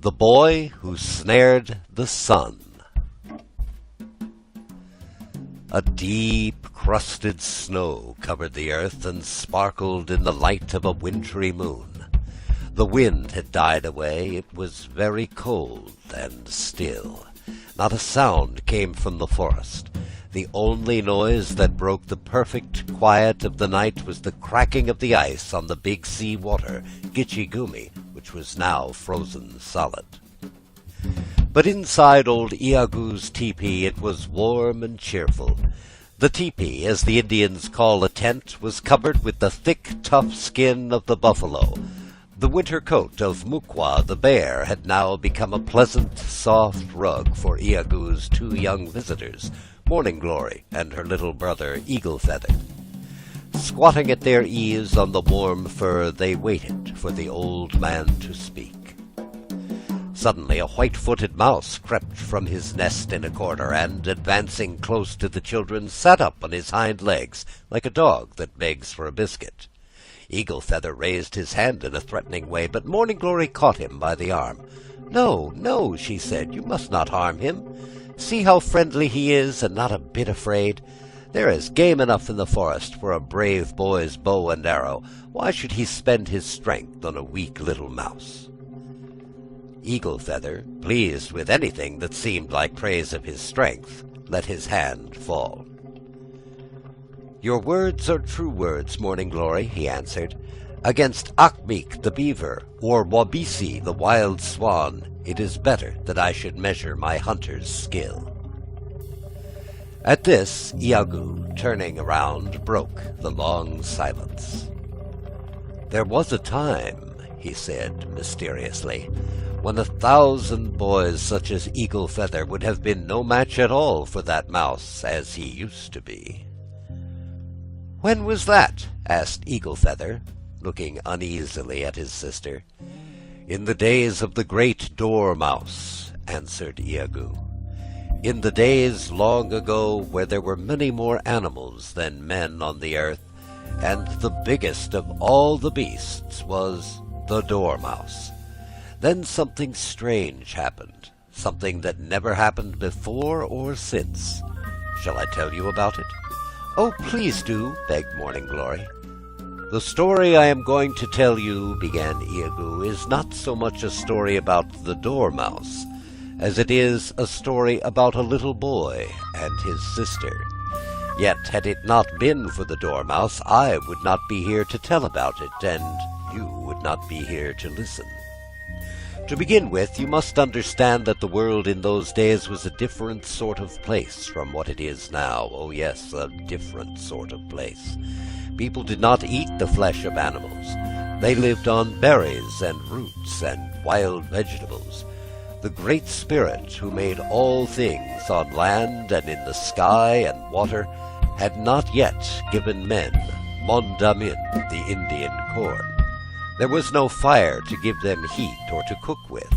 The Boy Who Snared the Sun. A deep crusted snow covered the earth and sparkled in the light of a wintry moon. The wind had died away. It was very cold and still. Not a sound came from the forest. The only noise that broke the perfect quiet of the night was the cracking of the ice on the big sea water, Gitchigumi, which was now frozen solid. But inside old Iagu's tepee it was warm and cheerful. The tepee, as the Indians call a tent, was covered with the thick, tough skin of the buffalo. The winter coat of Mukwa the bear had now become a pleasant, soft rug for Iagu's two young visitors, Morning Glory and her little brother Eagle Feather. Squatting at their ease on the warm fur, they waited for the old man to speak. Suddenly a white-footed mouse crept from his nest in a corner and, advancing close to the children, sat up on his hind legs like a dog that begs for a biscuit. Eagle Feather raised his hand in a threatening way, but Morning Glory caught him by the arm. "No, no," she said, "you must not harm him. See how friendly he is and not a bit afraid. There is game enough in the forest for a brave boy's bow and arrow. Why should he spend his strength on a weak little mouse?" Eagle Feather, pleased with anything that seemed like praise of his strength, let his hand fall. "Your words are true words, Morning Glory," he answered. "Against Akmik the beaver, or Wabisi the wild swan, it is better that I should measure my hunter's skill." At this, Iagu, turning around, broke the long silence. "There was a time," he said mysteriously, "when 1,000 boys such as Eagle Feather would have been no match at all for that mouse as he used to be." "When was that?" asked Eagle Feather, looking uneasily at his sister. "In the days of the great dormouse," answered Iagu. "In the days long ago where there were many more animals than men on the earth, and the biggest of all the beasts was the dormouse. Then something strange happened, something that never happened before or since. Shall I tell you about it?" "Oh, please do," begged Morning Glory. "The story I am going to tell you," began Iagu, "is not so much a story about the dormouse as it is a story about a little boy and his sister. Yet had it not been for the dormouse, I would not be here to tell about it, and you would not be here to listen. To begin with, you must understand that the world in those days was a different sort of place from what it is now. Oh yes, a different sort of place. People did not eat the flesh of animals. They lived on berries and roots and wild vegetables. The Great Spirit, who made all things on land and in the sky and water, had not yet given men mondamin, the Indian corn. There was no fire to give them heat or to cook with.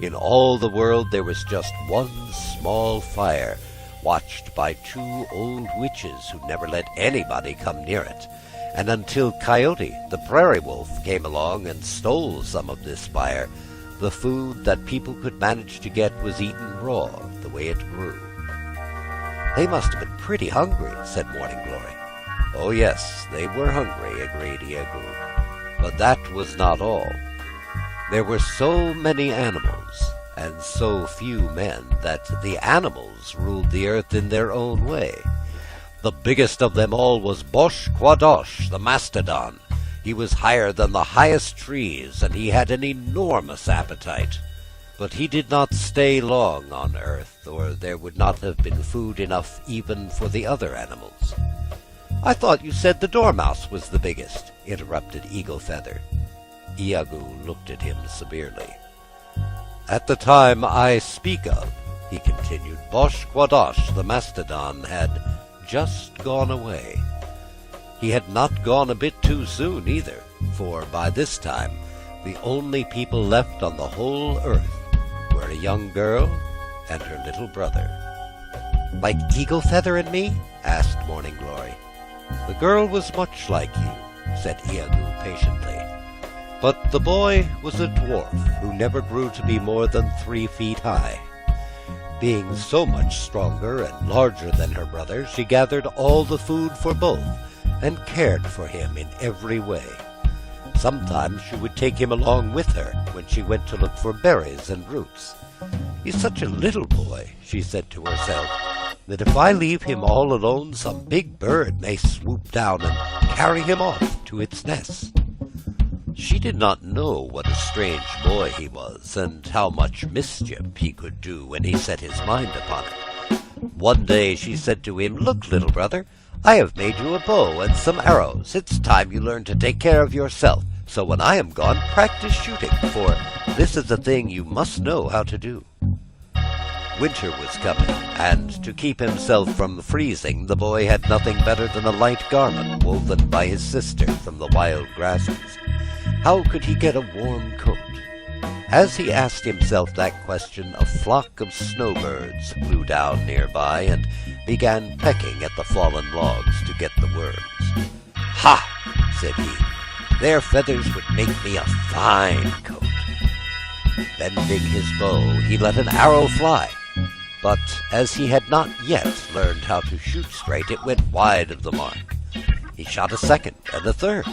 In all the world there was just one small fire, watched by 2 old witches who never let anybody come near it. And until Coyote, the prairie wolf, came along and stole some of this fire, the food that people could manage to get was eaten raw, the way it grew." "They must have been pretty hungry," said Morning Glory. "Oh yes, they were hungry," agreed Iagu. "But that was not all. There were so many animals and so few men that the animals ruled the earth in their own way. The biggest of them all was Bosh Quadosh, the mastodon. He was higher than the highest trees, and he had an enormous appetite. But he did not stay long on earth, or there would not have been food enough even for the other animals." "I thought you said the dormouse was the biggest," interrupted Eagle Feather. Iagu looked at him severely. "At the time I speak of," he continued, "Bosh Quadosh, the mastodon, had just gone away. He had not gone a bit too soon either, for by this time the only people left on the whole earth were a young girl and her little brother." "Like Eagle Feather and me?" asked Morning Glory. "The girl was much like you," said Iagu patiently. But the boy was a dwarf who never grew to be more than 3 feet high. Being so much stronger and larger than her brother, she gathered all the food for both and cared for him in every way. Sometimes she would take him along with her when she went to look for berries and roots. "He's such a little boy," she said to herself, "that if I leave him all alone, some big bird may swoop down and carry him off to its nest." She did not know what a strange boy he was, and how much mischief he could do when he set his mind upon it. One day she said to him, "Look, little brother, I have made you a bow and some arrows. It's time you learned to take care of yourself, so when I am gone, practice shooting, for this is a thing you must know how to do." Winter was coming, and to keep himself from freezing, the boy had nothing better than a light garment woven by his sister from the wild grasses. How could he get a warm coat? As he asked himself that question, a flock of snowbirds flew down nearby and began pecking at the fallen logs to get the worms. "Ha!" said he. "Their feathers would make me a fine coat." Bending his bow, he let an arrow fly. But as he had not yet learned how to shoot straight, it went wide of the mark. He shot a second and a third.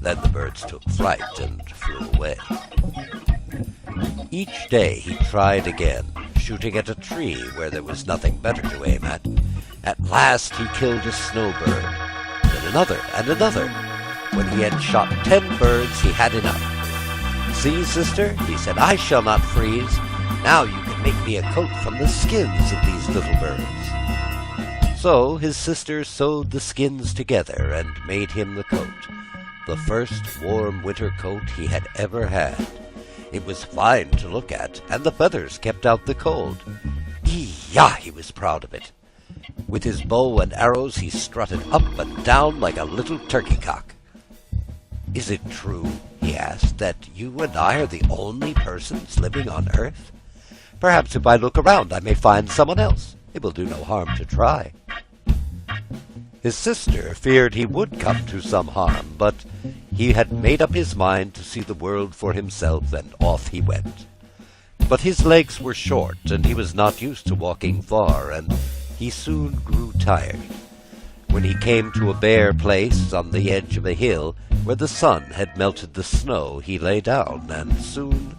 Then the birds took fright and flew away. Each day he tried again, shooting at a tree where there was nothing better to aim at. At last he killed a snowbird, then another and another. When he had shot 10 birds, he had enough. "See, sister," he said, "I shall not freeze. Now you can make me a coat from the skins of these little birds." So his sister sewed the skins together and made him the coat, the first warm winter coat he had ever had. It was fine to look at, and the feathers kept out the cold. Yah! He was proud of it. With his bow and arrows he strutted up and down like a little turkey-cock. "Is it true," he asked, "that you and I are the only persons living on earth? Perhaps if I look around I may find someone else. It will do no harm to try." His sister feared he would come to some harm, but he had made up his mind to see the world for himself, and off he went. But his legs were short, and he was not used to walking far, and he soon grew tired. When he came to a bare place on the edge of a hill, where the sun had melted the snow, he lay down, and soon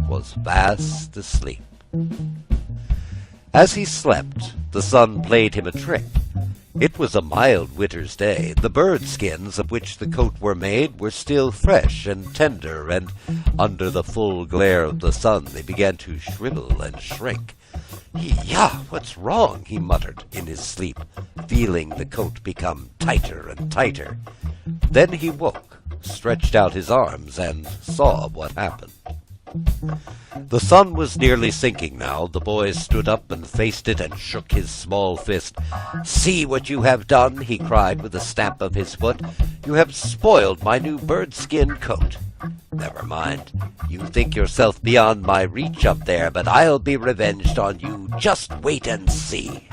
was fast asleep. As he slept, the sun played him a trick. It was a mild winter's day. The bird skins of which the coat were made were still fresh and tender, and under the full glare of the sun they began to shrivel and shrink. "Yah! What's wrong?" he muttered in his sleep, feeling the coat become tighter and tighter. Then he woke, stretched out his arms, and saw what happened. The sun was nearly sinking now. The boy stood up and faced it and shook his small fist. "See what you have done!" he cried with a stamp of his foot. "You have spoiled my new bird-skin coat. Never mind. You think yourself beyond my reach up there, but I'll be revenged on you. Just wait and see."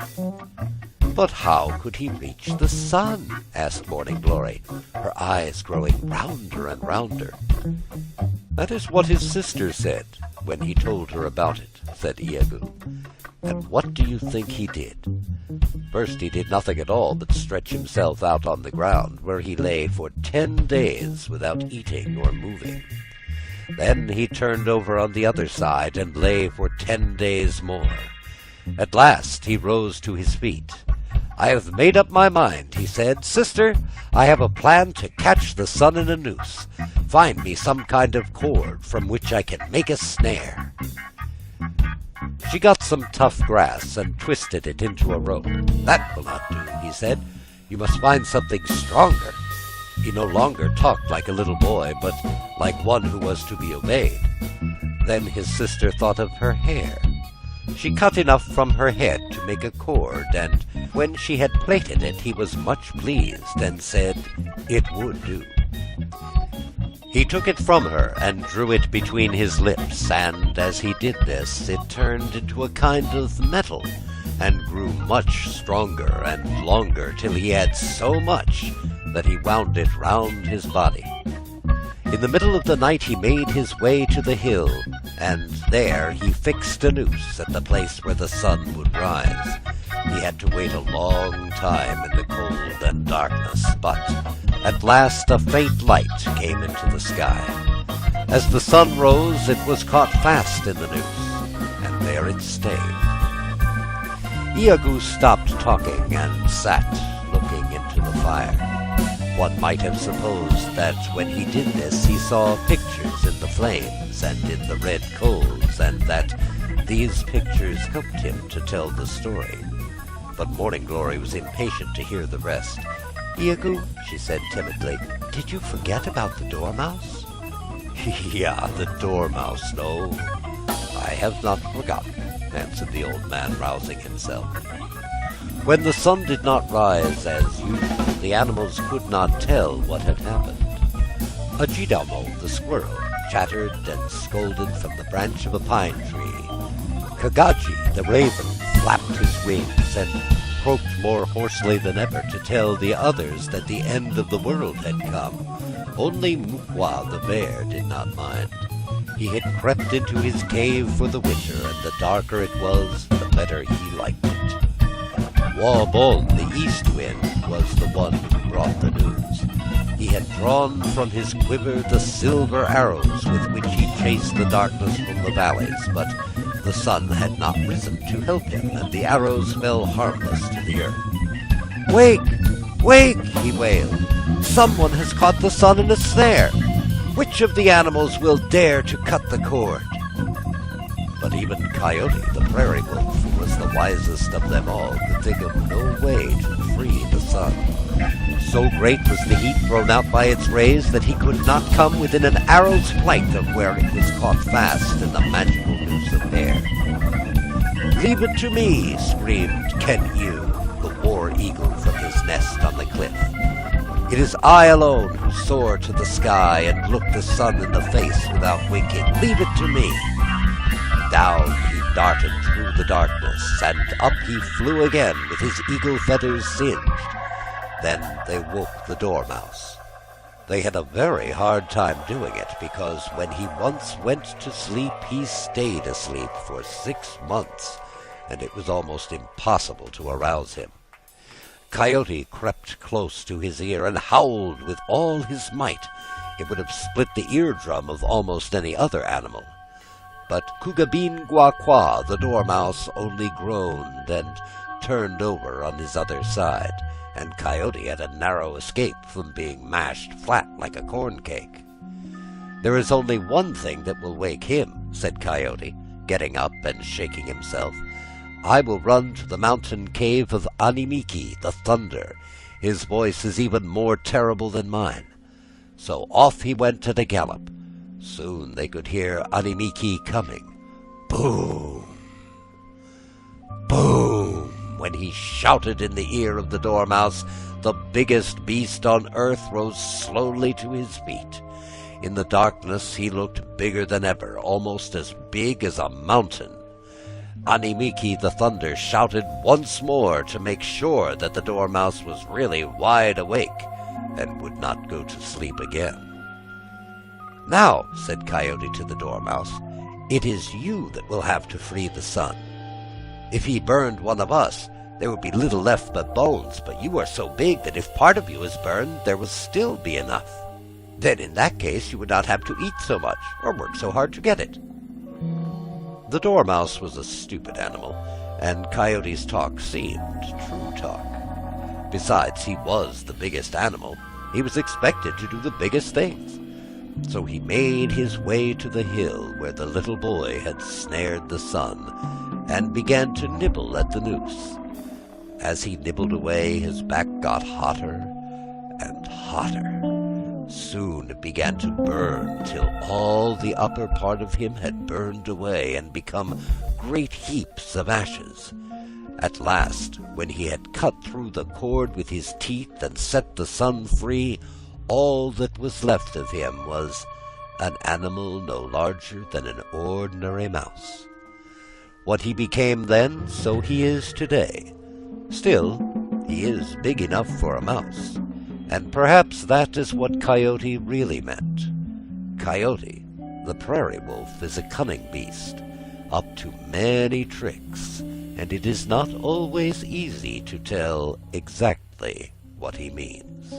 "But how could he reach the sun?" asked Morning Glory, her eyes growing rounder and rounder. "That is what his sister said when he told her about it," said Iago. "And what do you think he did? First he did nothing at all but stretch himself out on the ground, where he lay for 10 days without eating or moving. Then he turned over on the other side and lay for 10 days more. At last he rose to his feet. "I have made up my mind," he said. "Sister, I have a plan to catch the sun in a noose. Find me some kind of cord from which I can make a snare." She got some tough grass and twisted it into a rope. "That will not do," he said. "You must find something stronger." He no longer talked like a little boy, but like one who was to be obeyed. Then his sister thought of her hair. She cut enough from her head to make a cord, and when she had plaited it, he was much pleased, and said it would do. He took it from her and drew it between his lips, and as he did this, it turned into a kind of metal, and grew much stronger and longer, till he had so much that he wound it round his body. In the middle of the night he made his way to the hill, and there he fixed a noose at the place where the sun would rise. He had to wait a long time in the cold and darkness, but at last a faint light came into the sky. As the sun rose, it was caught fast in the noose, and there it stayed. Iago stopped talking and sat looking into the fire. One might have supposed that when he did this he saw pictures in the flames and in the red coals, and that these pictures helped him to tell the story. But Morning Glory was impatient to hear the rest. "Iago," she said timidly, "did you forget about the dormouse?" "Yeah, the dormouse, no. I have not forgotten," answered the old man, rousing himself. When the sun did not rise as usual, the animals could not tell what had happened. Ajidamo, the squirrel, chattered and scolded from the branch of a pine tree. Kagaji, the raven, flapped his wings and croaked more hoarsely than ever to tell the others that the end of the world had come. Only Mukwa, the bear, did not mind. He had crept into his cave for the winter, and the darker it was, the better he liked it. Wabon, the east wind, was the one who brought the news. He had drawn from his quiver the silver arrows with which he chased the darkness from the valleys, but the sun had not risen to help him, and the arrows fell harmless to the earth. "Wake! Wake!" he wailed. "Someone has caught the sun in a snare. Which of the animals will dare to cut the cord?" But even Coyote, the prairie wolf, who was the wisest of them all, could think of no way to free the sun. So great was the heat thrown out by its rays that he could not come within an arrow's flight of where it was caught fast in the magical noose of hair. "Leave it to me!" screamed Ken-Yu, the war eagle from his nest on the cliff. "It is I alone who soar to the sky and look the sun in the face without winking. Leave it to me!" Down he darted through the darkness, and up he flew again with his eagle feathers singed. Then they woke the dormouse. They had a very hard time doing it, because when he once went to sleep, he stayed asleep for 6 months, and it was almost impossible to arouse him. Coyote crept close to his ear and howled with all his might. It would have split the eardrum of almost any other animal. But Kugabin Guaqua, the dormouse, only groaned and turned over on his other side, and Coyote had a narrow escape from being mashed flat like a corn cake. "There is only one thing that will wake him," said Coyote, getting up and shaking himself. "I will run to the mountain cave of Animiki, the thunder. His voice is even more terrible than mine." So off he went at a gallop. Soon they could hear Animiki coming. Boom! Boom! When he shouted in the ear of the dormouse, the biggest beast on earth rose slowly to his feet. In the darkness he looked bigger than ever, almost as big as a mountain. Animiki the thunder shouted once more to make sure that the dormouse was really wide awake and would not go to sleep again. "Now," said Coyote to the dormouse, "it is you that will have to free the sun. If he burned one of us, there would be little left but bones, but you are so big that if part of you is burned, there will still be enough. Then in that case you would not have to eat so much, or work so hard to get it." The dormouse was a stupid animal, and Coyote's talk seemed true talk. Besides, he was the biggest animal. He was expected to do the biggest things. So he made his way to the hill where the little boy had snared the sun, and began to nibble at the noose. As he nibbled away, his back got hotter and hotter. Soon it began to burn till all the upper part of him had burned away and become great heaps of ashes. At last, when he had cut through the cord with his teeth and set the sun free, all that was left of him was an animal no larger than an ordinary mouse. What he became then, so he is today. Still, he is big enough for a mouse, and perhaps that is what Coyote really meant Coyote, the prairie wolf, is a cunning beast, up to many tricks, and it is not always easy to tell exactly what he means.